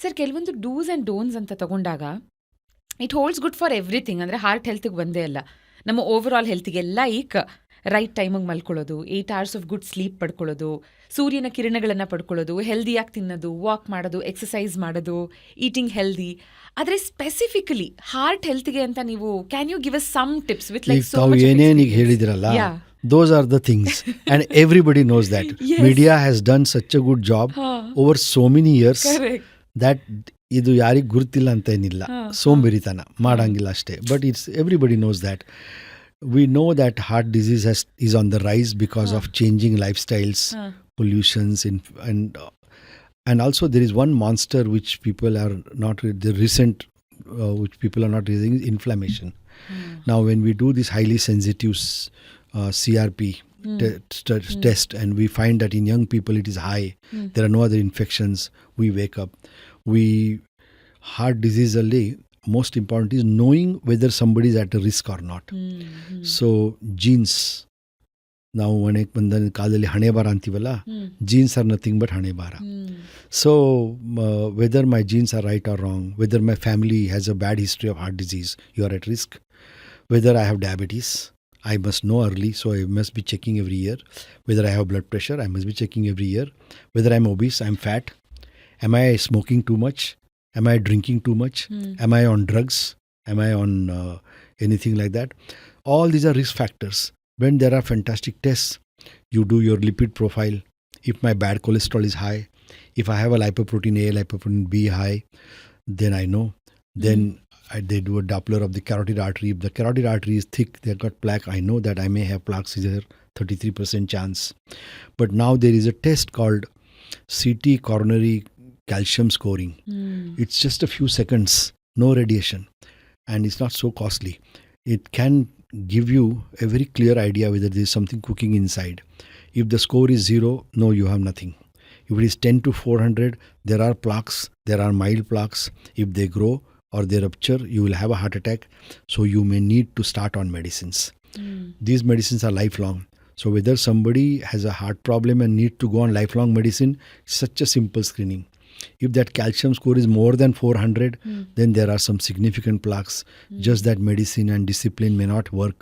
Sir ಕೆಲವೊಂದು dos and don'ts ಅಂತ ತಗೊಂಡಾಗ it holds good for everything. ಅಂದರೆ ಹಾರ್ಟ್ ಹೆಲ್ತ್ಗೆ ಒಂದೇ ಅಲ್ಲ, ನಮ್ಮ ಓವರ್ ಆಲ್ ಹೆಲ್ತಿಗೆಲ್ಲ ಈಗ ರೈಟ್ ಟೈಮಿಗೆ ಮಲ್ಕೊಳ್ಳೋದು, 8 hours ಆಫ್ ಗುಡ್ ಸ್ಲೀಪ್ ಪಡ್ಕೊಳ್ಳೋದು, ಸೂರ್ಯನ ಕಿರಣಗಳನ್ನು ಪಡ್ಕೊಳ್ಳೋದು, ಹೆಲ್ದಿಯಾಗಿ ತಿನ್ನೋದು, ವಾಕ್ ಮಾಡೋದು, ಎಕ್ಸಸೈಸ್ ಮಾಡೋದು, ಈಟಿಂಗ್ ಹೆಲ್ದಿ. ಆದರೆ ಸ್ಪೆಸಿಫಿಕಲಿ ಹಾರ್ಟ್ ಹೆಲ್ತ್ಗೆ ಅಂತ ನೀವು can you give us some tips with like so much ಏನೇನಿಗೆ ಹೇಳಿದಿರಲ್ಲ, those are the things and everybody knows that. Yes. Media has done such a good job over so many years that ಇದು ಯಾರಿಗೆ ಗುರುತಿಲ್ಲ ಅಂತ ಏನಿಲ್ಲ, ಸೋಂಬೇರಿತನ ಮಾಡಂಗಿಲ್ಲ ಅಷ್ಟೇ. But it's everybody knows that. We know that heart disease is on the rise because of changing lifestyles, pollutions, and also there is one monster which people are not, the recent which people are not raising, is inflammation. Now when we do this highly sensitive CRP test and we find that in young people it is high, there are no other infections, we wake up. Heart disease alli most important is knowing whether somebody is at a risk or not. So genes, ನಾವು ಮನೆಗೆ ಬಂದ ಕಾಲದಲ್ಲಿ ಹಣೆ ಬಾರ ಅಂತೀವಲ್ಲ, genes are nothing but ಹಣೆ ಬಾರ. So whether my genes are right or wrong, whether my family has a bad history of heart disease, you are at risk. Whether I have diabetes, I must know early, so I must be checking every year. Whether I have blood pressure, I must be checking every year. Whether I'm obese, I'm fat. Am I smoking too much? Am I drinking too much? Am I on drugs? Am I on anything like that? All these are risk factors. When there are fantastic tests, you do your lipid profile. If my bad cholesterol is high, if I have a lipoprotein A, lipoprotein B high, then I know. Then they do a Doppler of the carotid artery. If the carotid artery is thick, they got plaque, I know that I may have plaque seizure, 33% chance. But now there is a test called CT coronary calcium scoring. It's just a few seconds, no radiation, and it's not so costly. It can give you a very clear idea whether there is something cooking inside. If the score is 0, no, you have nothing. If it is 10 to 400, there are plaques, there are mild plaques. If they grow or they rupture, you will have a heart attack. So you may need to start on medicines. These medicines are lifelong. So whether somebody has a heart problem and need to go on lifelong medicine, such a simple screening. If that calcium score is more than 400, then there are some significant plaques. Just that medicine and discipline may not work.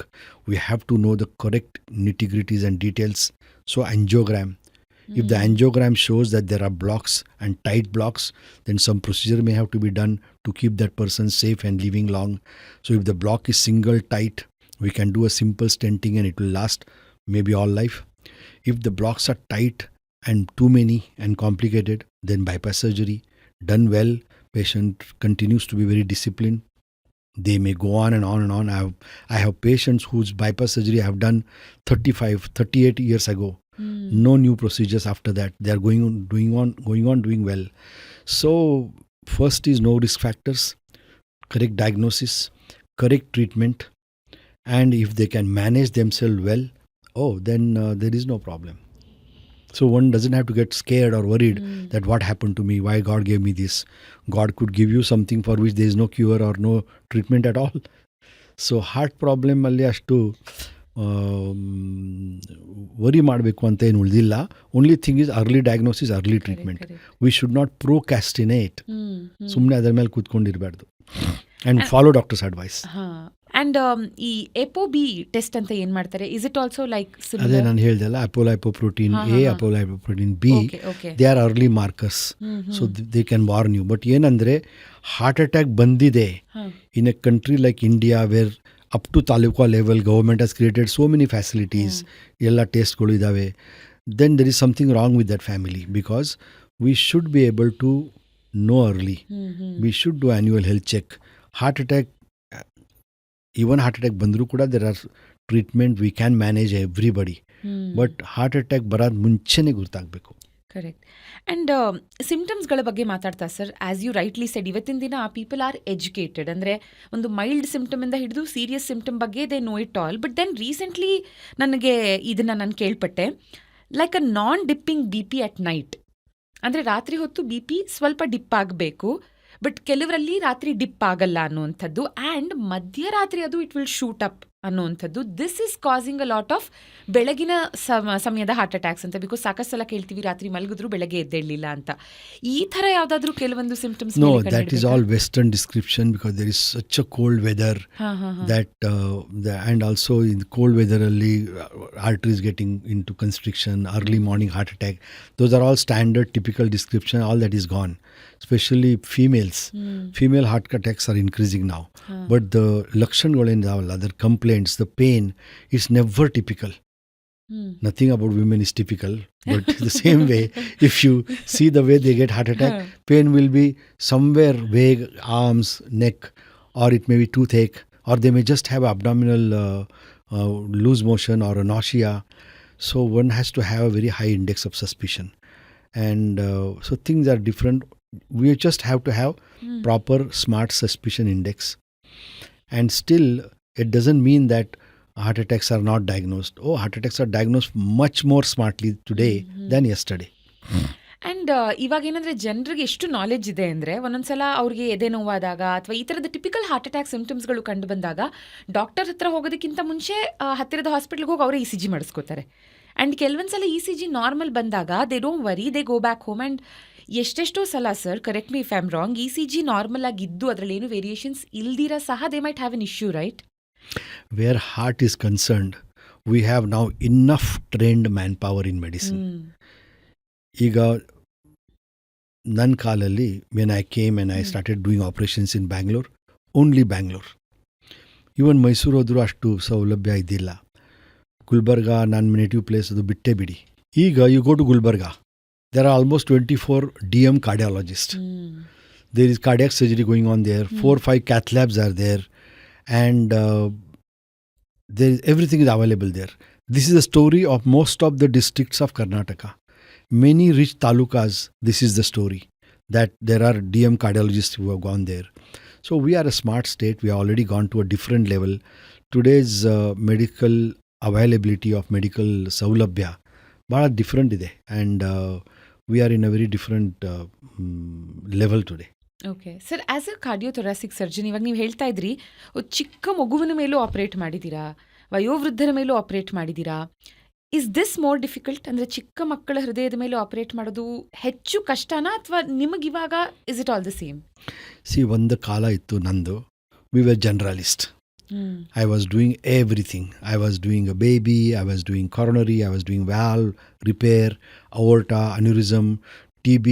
We have to know the correct nitty-gritties and details. So angiogram. If the angiogram shows that there are blocks and tight blocks, then some procedure may have to be done to keep that person safe and living long. So if the block is single tight, we can do a simple stenting and it will last maybe all life. If the blocks are tight and too many and complicated, then bypass surgery. Done well, patient continues to be very disciplined. They may go on and on and on. I have patients whose bypass surgery I have done 35, 38 years ago. No new procedures after that. They are doing well. So first is no risk factors, correct diagnosis, correct treatment, and if they can manage themselves well, then there is no problem. So one doesn't have to get scared or worried that what happened to me, why God gave me this. God could give you something for which there is no cure or no treatment at all. So heart problem alli ashtu worry ಮಾಡಬೇಕು ಅಂತ ಏನು ಉಳಿದಿಲ್ಲ. Only thing is early diagnosis, early treatment. We should not procrastinate. ಸುಮ್ಮನೆ ಅದರ ಮೇಲೆ ಕೂತ್ಕೊಂಡಿರಬಾರ್ದು. And follow doctor's advice. And ಈ ಎಪೋಬಿ test ಅಂತ ಏನ್ ಮಾಡ್ತಾರೆ, ಇಸ್ ಇಟ್ ಆಲ್ಸೋ ಲೈಕ್ ಅದೇ ನಾನು ಹೇಳ್ದಲ್ಲ, apolipoprotein A, apolipoprotein B, they are early markers. So they can warn you. But ಏನಂದ್ರೆ ಹಾರ್ಟ್ ಅಟ್ಯಾಕ್ ಬಂದಿದೆ in a country like India where up to taluka level government has created so many facilities, ಎಲ್ಲ ಟೆಸ್ಟ್ಗಳು ಇದ್ದಾವೆ, then there is something wrong with that family. Because we should be able to know early. We should do annual health check. Heart attack, even heart attack bandru kuda there are treatment, we can manage everybody. But heart attack barad ಮುಂಚೆನೇ ಗೊತ್ತಾಗಬೇಕು. Correct. And ಸಿಮ್ಟಮ್ಸ್ಗಳ ಬಗ್ಗೆ ಮಾತಾಡ್ತಾ sir, as you rightly said, ಇವತ್ತಿನ ದಿನ people are educated. ಅಂದರೆ ಒಂದು mild ಸಿಮ್ಟಮಿಂದ ಹಿಡಿದು ಸೀರಿಯಸ್ ಸಿಮ್ಟಮ್ ಬಗ್ಗೆ they know it all. But then recently ನನಗೆ ಇದನ್ನು ನಾನು ಕೇಳ್ಪಟ್ಟೆ, like a non dipping B P at night. ಅಂದರೆ ರಾತ್ರಿ ಹೊತ್ತು ಬಿ ಪಿ ಸ್ವಲ್ಪ ಡಿಪ್ ಆಗಬೇಕು, ಬಟ್ ಕೆಲವರಲ್ಲಿ ರಾತ್ರಿ ಡಿಪ್ ಆಗಲ್ಲ ಅನ್ನುವಂಥದ್ದು. ಆ್ಯಂಡ್ ಮಧ್ಯರಾತ್ರಿ ಅದು ಇಟ್ ವಿಲ್ ಶೂಟ್ ಅಪ್ ಅನ್ನುವಂಥದ್ದು. This is causing a lot of ಬೆಳಗಿನ ಸಮಯದ ಹಾರ್ಟ್ ಅಟ್ಯಾಕ್ಸ್ ಅಂತ. ಬಿಕಾಸ್ ಸಾಕಷ್ಟು ಸಲ ಕೇಳ್ತೀವಿ ರಾತ್ರಿ ಮಲಗಿದ್ರು ಬೆಳಗ್ಗೆ ಎದ್ದೇಳಲಿಲ್ಲ ಅಂತ. ಈ ಥರ ಯಾವುದಾದ್ರೂ ಕೆಲವೊಂದು symptoms No, that is all Western description because there is such a cold weather that and also in cold weather only arteries getting into constriction, early morning heart attack. Those are all standard typical description. All that is gone. Especially females. Female heart attacks are increasing now. But the lakshanಗಳು other complaints, the pain is never typical. Nothing about women is typical, but the same way, if you see the way they get heart attack, pain will be somewhere vague, arms, neck, or it may be toothache, or they may just have abdominal loose motion or a nausea. So one has to have a very high index of suspicion, and so things are different. We just have to have proper smart suspicion index, and still it doesn't mean that heart attacks are not diagnosed. Oh, heart attacks are diagnosed much more smartly today than yesterday. And ಇವಾಗ ಏನಂದರೆ ಜನರಿಗೆ ಎಷ್ಟು knowledge ಇದೆ ಅಂದರೆ ಒಂದೊಂದ್ಸಲ ಅವ್ರಿಗೆ ಎದೆ ನೋವಾದಾಗ ಅಥವಾ ಈ ಥರದ ಟಿಪಿಕಲ್ ಹಾರ್ಟ್ ಅಟ್ಯಾಕ್ ಸಿಂಪ್ಟಮ್ಸ್ಗಳು ಕಂಡು ಬಂದಾಗ ಡಾಕ್ಟರ್ ಹತ್ರ ಹೋಗೋದಕ್ಕಿಂತ ಮುಂಚೆ ಹತ್ತಿರದ ಹಾಸ್ಪಿಟ್ಲಿಗೆ ಹೋಗಿ ಅವರೇ ECG ಮಾಡಿಸ್ಕೋತಾರೆ. ಆ್ಯಂಡ್ ಕೆಲವೊಂದು ಸಲ ECG ನಾರ್ಮಲ್ ಬಂದಾಗ they don't worry, they go back home. And ಎಷ್ಟೆಷ್ಟೋ ಸಲ sir, correct me if I am wrong, ECG normal ಆಗಿದ್ದು ಅದರಲ್ಲಿ ಏನು ವೇರಿಯೇಷನ್ಸ್ ಇಲ್ದಿರ ಸಹ they might have an issue, right? Where heart is concerned, we have now enough trained manpower in medicine. ಈಗ ನನ್ನ ಕಾಲಲ್ಲಿ when I came and I started doing operations in Bangalore, only Bangalore. Even Mysuru ಹೋದರೂ ಅಷ್ಟು ಸೌಲಭ್ಯ ಇದ್ದಿಲ್ಲ. ಗುಲ್ಬರ್ಗ ನನ್ನ native place, ಅದು ಬಿಟ್ಟೇ ಬಿಡಿ. ಈಗ you go to Gulbarga, there are almost 24 DM cardiologists. There is cardiac surgery going on there, 4-5 cath labs are there, and everything is available there. This is the story of most of the districts of Karnataka. Many rich talukas, this is the story, that there are DM cardiologists who have gone there. So we are a smart state. We have already gone to a different level. Today's medical availability of medical saulabhya bada different ide, and we are in a very different level today. Okay sir, as a cardiothoracic surgeon, ಇವಾಗ ನೀವು ಹೇಳ್ತಾ ಇದ್ರಿ ಚಿಕ್ಕ ಮಗುವಿನ ಮೇಲೂ operate ಮಾಡಿದ್ದೀರಾ, ವಯೋವೃದ್ಧರ ಮೇಲೂ operate ಮಾಡಿದ್ದೀರಾ. Is this more difficult? ಅಂದರೆ ಚಿಕ್ಕ ಮಕ್ಕಳ ಹೃದಯದ ಮೇಲೆ ಆಪ್ರೇಟ್ ಮಾಡೋದು ಹೆಚ್ಚು ಕಷ್ಟನಾ ಅಥವಾ ನಿಮಗಿವಾಗ is it all the same? ಒಂದು ಕಾಲ ಇತ್ತು ನಂದು, we were generalist. I was doing everything. I was doing a baby, I was doing coronary, I was doing valve repair, aorta, aneurysm, TB,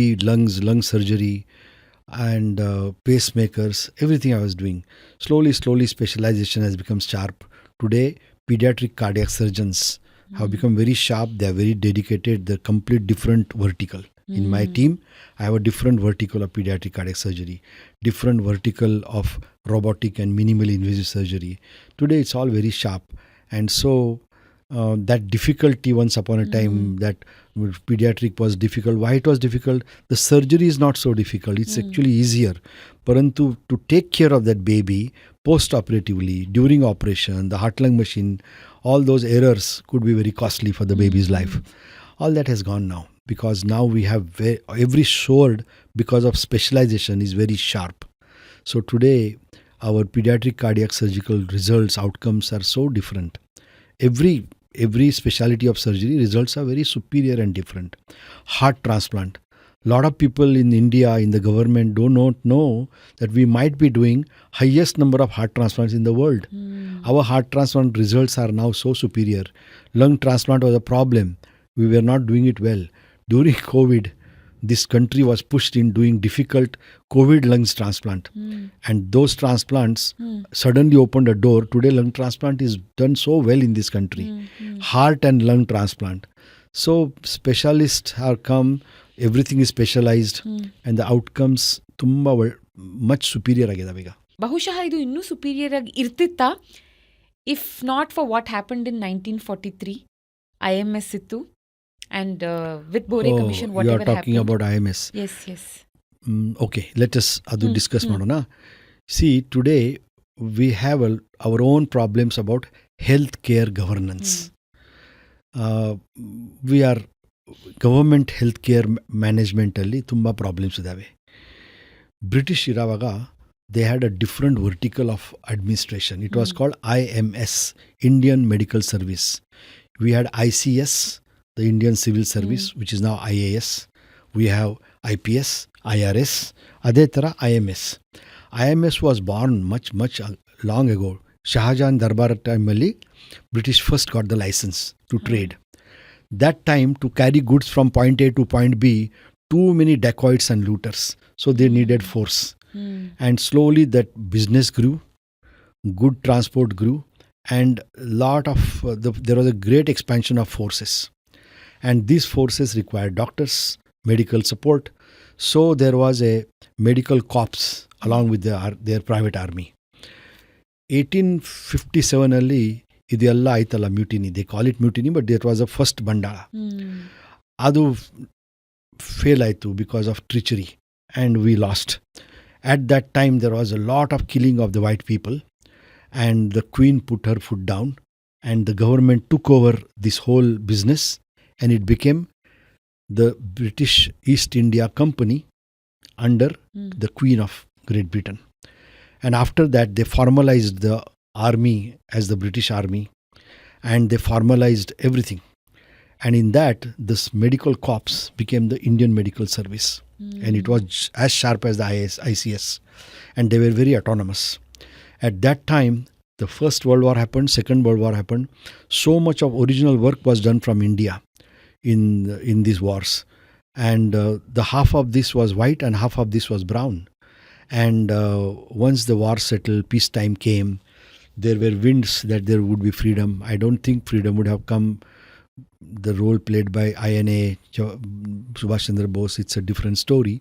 lung surgery, and pacemakers, everything I was doing. Slowly specialization has become sharp. Today pediatric cardiac surgeons have become very sharp. They are very dedicated. They're complete different vertical. In my team I have a different vertical of pediatric cardiac surgery, different vertical of robotic and minimally invasive surgery. Today it's all very sharp, and so that difficulty once upon a time, that pediatric was difficult. Why it was difficult? The surgery is not so difficult. It's actually easier. Parantu to take care of that baby post-operatively, during operation, the heart-lung machine, all those errors could be very costly for the baby's life. All that has gone now, because now we have every sword, because of specialization, is very sharp. So today our pediatric cardiac surgical results, outcomes are so different. Every specialty of surgery results are very superior and different. Heart transplant. Lot of people in India, in the government, do not know that we might be doing highest number of heart transplants in the world. Our heart transplant results are now so superior. Lung transplant was a problem. We were not doing it well. During COVID, this country was pushed in doing difficult COVID lungs transplant. And those transplants suddenly opened a door. Today lung transplant is done so well in this country. Heart and lung transplant. So specialists have come, everything is specialized, and the outcomes ತುಂಬಾ much superior ಆಗಿದಾವೆ ಈಗ. ಬಹುಶಃ ಇದು ಇನ್ನೂ superior ಆಗಿ ಇರ್ತಿತ್ತಾ if not for what happened in 1943? IMS ಇತ್ತು, and with Bore Commission, whatever you are talking happened. about IMS. Yes. Okay, let us adu discuss ಮಾಡೋಣ. See, today we have our own problems about healthcare governance. We are government health care ಮ್ಯಾನೇಜ್ಮೆಂಟಲ್ಲಿ ತುಂಬ problems ಇದ್ದಾವೆ. British ಇರೋವಾಗ they had a different vertical of administration. It was called IMS, Indian Medical Service. We had ICS, the Indian Civil Service, which is now IAS. We have IPS, IRS, ಅದೇ ಥರ IMS. IMS was born much long ago. Shahjahan Darbar ಟೈಮಲ್ಲಿ British first got the license to trade. That time, to carry goods from point A to point B, too many dacoits and looters. So they needed force. And slowly that business grew, good transport grew, and there was a great expansion of forces. And these forces required doctors, medical support. So there was a medical corps along with their private army. 1857 ಅಲ್ಲಿ ಇದೆಲ್ಲ ಆಯ್ತಲ್ಲ mutiny, they call it mutiny, but that was a first ಬಂಡಾಳ. ಅದು fail ಆಯಿತು because of treachery and we lost. At that time, there was a lot of killing of the white people, and the queen put her foot down, and the government took over this whole business, and it became the British East India Company under the Queen of Great Britain. And after that, they formalized the army as the British Army, and they formalized everything. And in that, this medical corps became the Indian Medical Service. And it was as sharp as the ICS. And they were very autonomous. At that time, the First World War happened, Second World War happened. So much of original work was done from India in these wars. And the half of this was white and half of this was brown. And once the war settled, peacetime came, there were winds that there would be freedom. I don't think freedom would have come the role played by INA, Subhash Chandra Bose, it's a different story.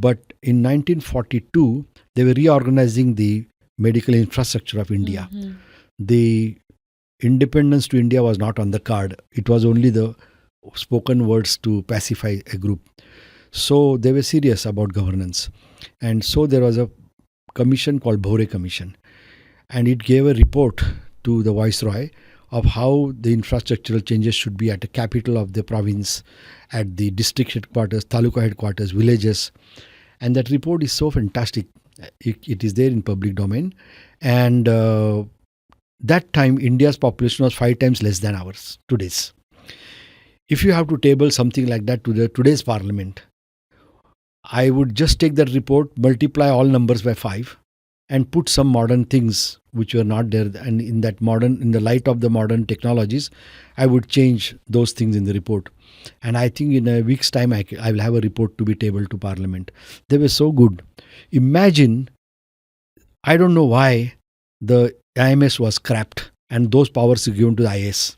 But in 1942, they were reorganizing the medical infrastructure of India. The independence to India was not on the card. It was only the spoken words to pacify a group. So they were serious about governance. And so there was a commission called Bhore Commission. And it gave a report to the Viceroy of how the infrastructural changes should be at the capital of the province, at the district headquarters, taluka headquarters, villages. And that report is so fantastic. It is there in public domain. And that time, India's population was 5 times less than ours, today's. If you have to table something like that to today's parliament, I would just take that report, multiply all numbers by 5, and put some modern things which were not there. And in the light of the modern technologies, I would change those things in the report. And I think in a week's time, I will have a report to be tabled to Parliament. They were so good. Imagine, I don't know why the IMS was scrapped and those powers were given to the IS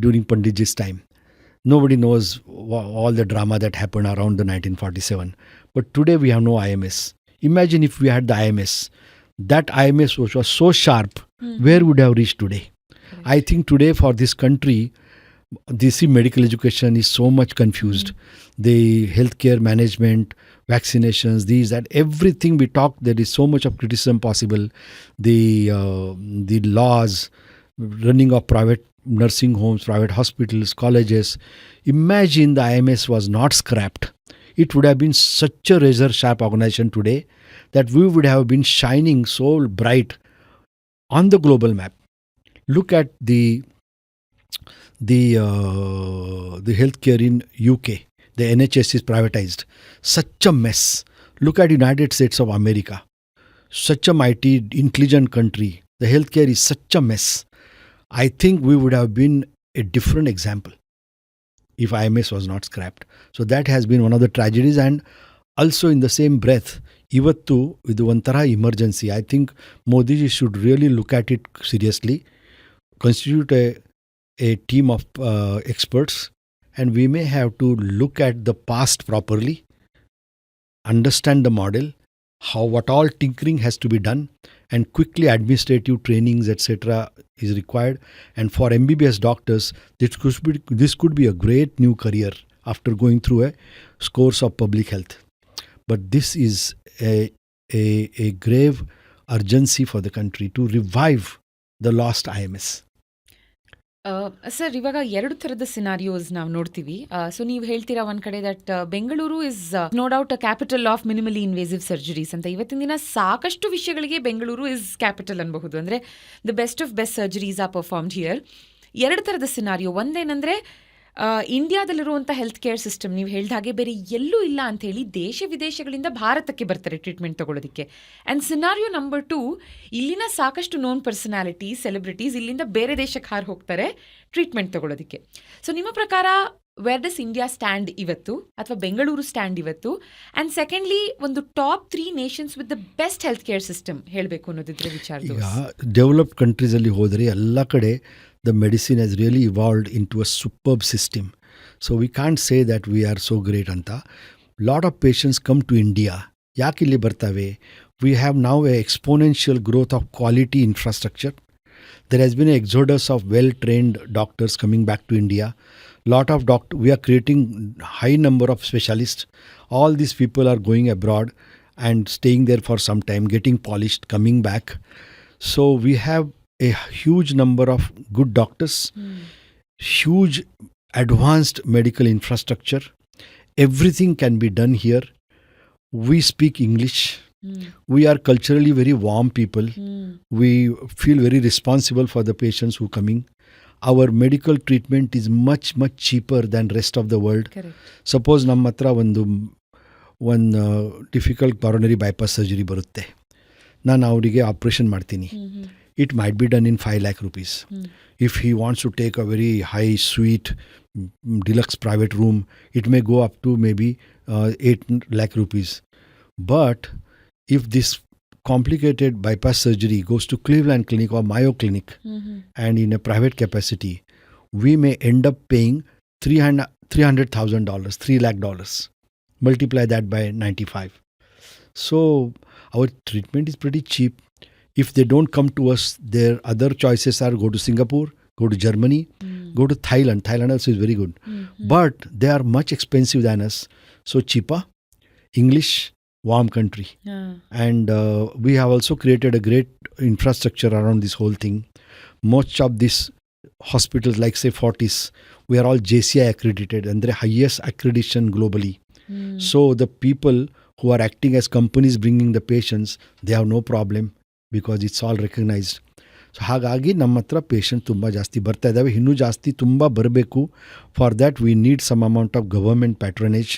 during Panditji's time. Nobody knows all the drama that happened around the 1947. But today we have no IMS. Imagine if we had the IMS. That IMS which was so sharp, where would have reached today? Right. I think today for this country, this medical education is so much confused. The healthcare management, vaccinations, that everything we talk, there is so much of criticism possible. The laws, running of private nursing homes, private hospitals, colleges. Imagine the IMS was not scrapped. It would have been such a razor-sharp organization today that we would have been shining so bright on the global map. Look at the healthcare in UK. The NHS is privatized. Such a mess. Look at United States of America. Such a mighty, intelligent country. The healthcare is such a mess. I think we would have been a different example if IMS was not scrapped. So that has been one of the tragedies. And also in the same breath, ಇವತ್ತು ಇದು ಒಂಥರ emergency. I think Modi ji should really look at it seriously, constitute a team of experts, and we may have to look at the past properly, understand the model, what all tinkering has to be done, and quickly administrative trainings, etc. is required. And for MBBS doctors, this could be a great new career after going through a course of public health. But this is a grave urgency for the country to revive the lost IMS. Sir ಇವಾಗ 2 ಥರದ scenarios ನಾವು ನೋಡ್ತೀವಿ. So ನೀವು ಹೇಳ್ತೀರಾ ಒಂದ್ ಕಡೆ that Bengaluru is no doubt a capital of minimally invasive surgeries ಅಂತ. ಇವತ್ತಿನ ದಿನ ಸಾಕಷ್ಟು ವಿಷಯಗಳಿಗೆ ಬೆಂಗಳೂರು ಇಸ್ ಕ್ಯಾಪಿಟಲ್ ಅನ್ಬಹುದು. ಅಂದರೆ the best of best surgeries are performed here. 2 ಥರದ ಸಿನಾರಿಯೋ. ಒಂದೇನಂದರೆ ಇಂಡಿಯಾದಲ್ಲಿರುವಂಥ ಹೆಲ್ತ್ ಕೇರ್ ಸಿಸ್ಟಮ್ ನೀವು ಹೇಳಿದ ಹಾಗೆ ಬೇರೆ ಎಲ್ಲೂ ಇಲ್ಲ ಅಂಥೇಳಿ ದೇಶ ವಿದೇಶಗಳಿಂದ ಭಾರತಕ್ಕೆ ಬರ್ತಾರೆ ಟ್ರೀಟ್ಮೆಂಟ್ ತೊಗೊಳೋದಕ್ಕೆ. ಆ್ಯಂಡ್ ಸಿನಾರಿಯೋ ನಂಬರ್ 2, ಇಲ್ಲಿನ ಸಾಕಷ್ಟು ನೋನ್ ಪರ್ಸನಾಲಿಟಿ ಸೆಲೆಬ್ರಿಟೀಸ್ ಇಲ್ಲಿಂದ ಬೇರೆ ದೇಶಕ್ಕೆ ಹಾರು ಹೋಗ್ತಾರೆ ಟ್ರೀಟ್ಮೆಂಟ್ ತೊಗೊಳೋದಕ್ಕೆ. ಸೊ ನಿಮ್ಮ ಪ್ರಕಾರ ವೇರ್ ಡಸ್ ಇಂಡಿಯಾ ಸ್ಟ್ಯಾಂಡ್ ಇವತ್ತು, ಅಥವಾ ಬೆಂಗಳೂರು ಸ್ಟ್ಯಾಂಡ್ ಇವತ್ತು? ಆ್ಯಂಡ್ ಸೆಕೆಂಡ್ಲಿ, ಒಂದು top 3 Nations with the best health care system ಹೇಳಬೇಕು ಅನ್ನೋದಿದ್ರೆ ವಿಚಾರ. ಈಗ ಡೆವಲಪ್ಡ್ ಕಂಟ್ರೀಸಲ್ಲಿ ಹೋದರೆ ಎಲ್ಲ ಕಡೆ the medicine has really evolved into a superb system. So we can't say that we are so great anta. Lot of patients come to India. ಯಾಕೆ ಇಲ್ಲಿ ಬರ್ತವೆ? We have now a exponential growth of quality infrastructure. There has been an exodus of well-trained doctors coming back to India. Lot of we are creating high number of specialists. All these people are going abroad and staying there for some time, getting polished, coming back. So we have a huge number of good doctors, huge advanced medical infrastructure. Everything can be done here. We speak English. We are culturally very warm people. We feel very responsible for the patients who are coming. Our medical treatment is much cheaper than rest of the world. Correct. Suppose ನಮ್ಮ ಹತ್ರ ಒಂದು difficult ಕಾರೋನರಿ bypass surgery ಬರುತ್ತೆ, ನಾನು ಅವರಿಗೆ operation ಮಾಡ್ತೀನಿ. It might be done in 5 lakh rupees. If he wants to take a very high suite deluxe private room, it may go up to maybe 8 lakh rupees. But if this complicated bypass surgery goes to Cleveland Clinic or Mayo Clinic and in a private capacity, we may end up paying $300,000, $3 lakh. Multiply that by 95. So our treatment is pretty cheap. If they don't come to us, their other choices are go to Singapore, go to Germany, go to Thailand. Thailand also is very good. But they are much expensive than us. So cheaper, English, warm country. And we have also created a great infrastructure around this whole thing. Most of these hospitals, like say Fortis, we are all JCI accredited and the highest accreditation globally. So the people who are acting as companies bringing the patients, they have no problem. Because it's all recognised. So ಹಾಗಾಗಿ ನಮ್ಮ ಹತ್ರ patient ತುಂಬ ಜಾಸ್ತಿ ಬರ್ತಾ ಇದ್ದಾವೆ. ಇನ್ನೂ ಜಾಸ್ತಿ ತುಂಬ ಬರಬೇಕು. For that we need some amount of government patronage,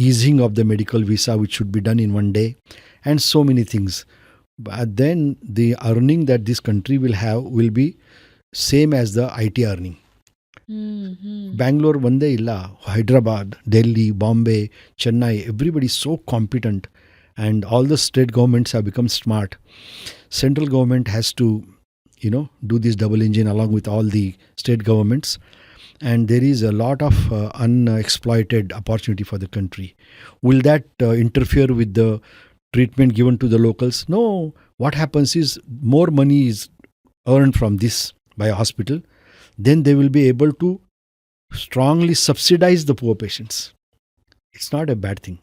easing of the medical visa which should be done in 1 day, and so many things. Then the earning that this country will have will be same as the IT earning. Bangalore ಒಂದೇ ಇಲ್ಲ, Hyderabad, Delhi, Bombay, Chennai, everybody is so competent. And all the state governments have become smart. Central government has to, do this double engine along with all the state governments. And there is a lot of unexploited opportunity for the country. Will that interfere with the treatment given to the locals? No. What happens is more money is earned from this by a hospital. Then they will be able to strongly subsidize the poor patients. It's not a bad thing.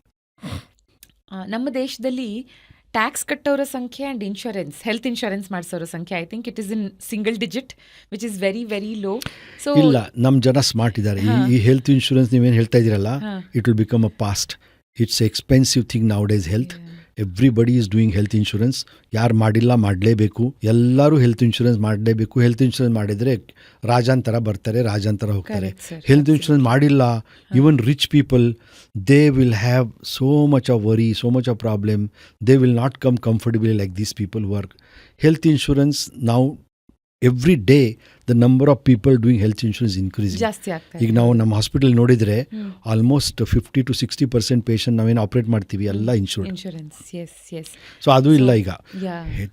ನಮ್ಮ ದೇಶದಲ್ಲಿ tax ಕಟ್ಟೋರ ಸಂಖ್ಯೆ and insurance, health insurance ಮಾಡಿಸೋರ ಸಂಖ್ಯೆ, I think it is in single digit, which is very very low. So ಇಲ್ಲ, ನಮ್ಮ ಜನ smart ಇದ್ದಾರೆ. ಈ health insurance ನೀವೇನು ಹೇಳ್ತಾ ಇದ್ದೀರಲ್ಲ, it will become a past. It's expensive thing now days health. Everybody is doing health insurance. ಯಾರು ಮಾಡಿಲ್ಲ ಮಾಡಲೇಬೇಕು, ಎಲ್ಲರೂ ಹೆಲ್ತ್ ಇನ್ಶೂರೆನ್ಸ್ ಮಾಡಲೇಬೇಕು. ಹೆಲ್ತ್ ಇನ್ಶೂರೆನ್ಸ್ ಮಾಡಿದರೆ ರಾಜಾಂತರ ಬರ್ತಾರೆ, ರಾಜಾಂತರ ಹೋಗ್ತಾರೆ. ಹೆಲ್ತ್ ಇನ್ಶೂರೆನ್ಸ್ ಮಾಡಿಲ್ಲ, even rich people, they will have so much of worry, so much of problem. They will not come comfortably like these people who are health insurance. Now every day the number of people doing health insurance is increasing. ಜಾಸ್ತಿ ಆಗ್ತಾ ಈಗ ನಾವು ನಮ್ಮ hospital ನೋಡಿದರೆ almost 50 to 60% patient ನಾವೇನು operate ಮಾಡ್ತೀವಿ ಎಲ್ಲ insurance. Insurance, yes yes. So ಅದು ಇಲ್ಲ ಈಗ.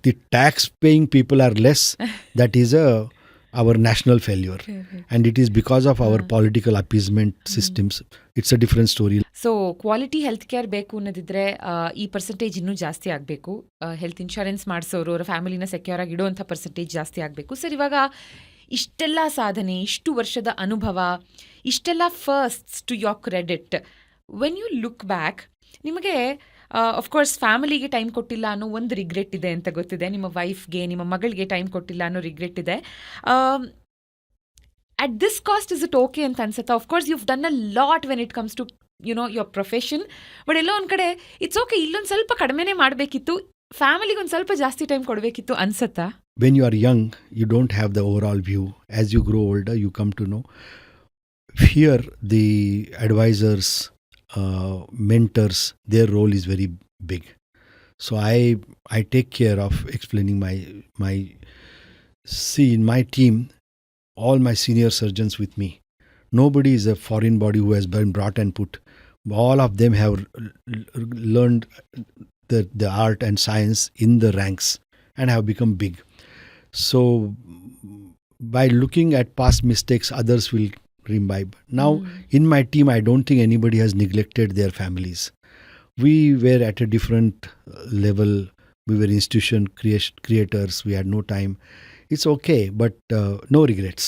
The tax paying people are less. That is our national failure. And it is because of our political appeasement systems. It's a different story. So quality health care ಬೇಕು ಅನ್ನೋದಿದ್ರೆ ಈ percentage ಇನ್ನೂ ಜಾಸ್ತಿ ಆಗಬೇಕು. Health insurance ಮಾಡಿಸೋರು ಅವರ ಫ್ಯಾಮಿಲಿನ secure ಆಗಿ ಇಡುವಂಥ percentage ಜಾಸ್ತಿ ಆಗಬೇಕು. Sir, ಇವಾಗ ಇಷ್ಟೆಲ್ಲ ಸಾಧನೆ, ಇಷ್ಟು ವರ್ಷದ ಅನುಭವ, ಇಷ್ಟೆಲ್ಲ firsts to your credit, when you look back, ನಿಮಗೆ ಅಫ್ಕೋರ್ಸ್ ಫ್ಯಾಮಿಲಿಗೆ ಟೈಮ್ ಕೊಟ್ಟಿಲ್ಲ ಅನ್ನೋ ಒಂದು ರಿಗ್ರೆಟ್ ಇದೆ ಅಂತ ಗೊತ್ತಿದೆ. ನಿಮ್ಮ ವೈಫ್ಗೆ, ನಿಮ್ಮ ಮಗಳಿಗೆ ಟೈಮ್ ಕೊಟ್ಟಿಲ್ಲ ಅನ್ನೋ ರಿಗ್ರೆಟ್ ಇದೆ. at this cost is it okay ಅಂತ ಅನ್ಸುತ್ತಾ? Of course you've done a lot when it comes to your profession, but ಎಲ್ಲೋ ಒಂದ್ ಕಡೆ ಇಟ್ಸ್ ಓಕೆ, ಇಲ್ಲೊಂದು ಸ್ವಲ್ಪ ಕಡಿಮೆನೇ ಮಾಡಬೇಕಿತ್ತು, ಫ್ಯಾಮಿಲಿಗೆ ಒಂದು ಸ್ವಲ್ಪ ಜಾಸ್ತಿ ಟೈಮ್ ಕೊಡಬೇಕಿತ್ತು ಅನ್ಸುತ್ತಾ? When you are young, you don't have the overall view. As you grow older, you come to know. Here, the advisors, mentors, their role is very big. So I take care of explaining my see, in my team, all my senior surgeons with me. Nobody is a foreign body who has been brought and put. All of them have learned the art and science in the ranks and have become big. So by looking at past mistakes, others will imbibe. Now in my team, I don't think anybody has neglected their families. We were at a different level. We were institution creators. We had no time. It's okay, but no regrets.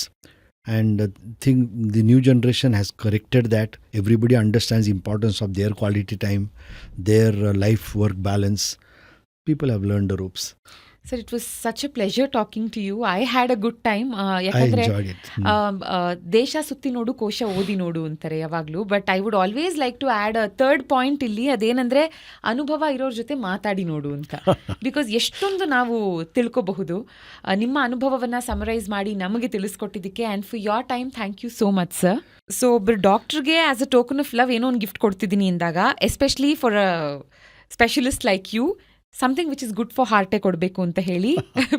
And think the new generation has corrected that. Everybody understands the importance of their quality time, their life-work balance. People have learned the ropes. Sir, it was such a pleasure talking to you. I had a good time. I ಯಾಕಂದ್ರೆ enjoyed it. ದೇಶ ಸುತ್ತಿ ನೋಡು, ಕೋಶ ಓದಿ ನೋಡು ಅಂತಾರೆ ಯಾವಾಗಲೂ. But I would always like to add a third point ಇಲ್ಲಿ, ಅದೇನಂದ್ರೆ ಅನುಭವ ಇರೋರ ಜೊತೆ ಮಾತಾಡಿ ನೋಡು ಅಂತ. ಬಿಕಾಸ್ ಎಷ್ಟೊಂದು ನಾವು ತಿಳ್ಕೋಬಹುದು. ನಿಮ್ಮ ಅನುಭವವನ್ನು ಸಮರೈಸ್ ಮಾಡಿ ನಮಗೆ ತಿಳಿಸ್ಕೊಟ್ಟಿದ್ದಕ್ಕೆ and for your time, thank you so much sir. So ಒಬ್ಬರು ಡಾಕ್ಟ್ರಿಗೆ as a token of love ಏನೋ ಒಂದು ಗಿಫ್ಟ್ ಕೊಡ್ತಿದ್ದೀನಿ ಅಂದಾಗ, especially for a specialist like you, something which is good for ಹಾರ್ಟೇ ಕೊಡಬೇಕು ಅಂತ ಹೇಳಿ,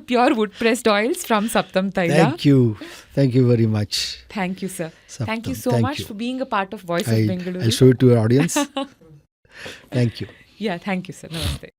pure wood pressed oils from Saptam Taila. Thank you very much. Thank you, sir. Saptam, Thank you so thank much you. for being a part of Voice of Bengaluru. I'll show it to your audience. Thank you. Yeah, thank you, sir. Namaste.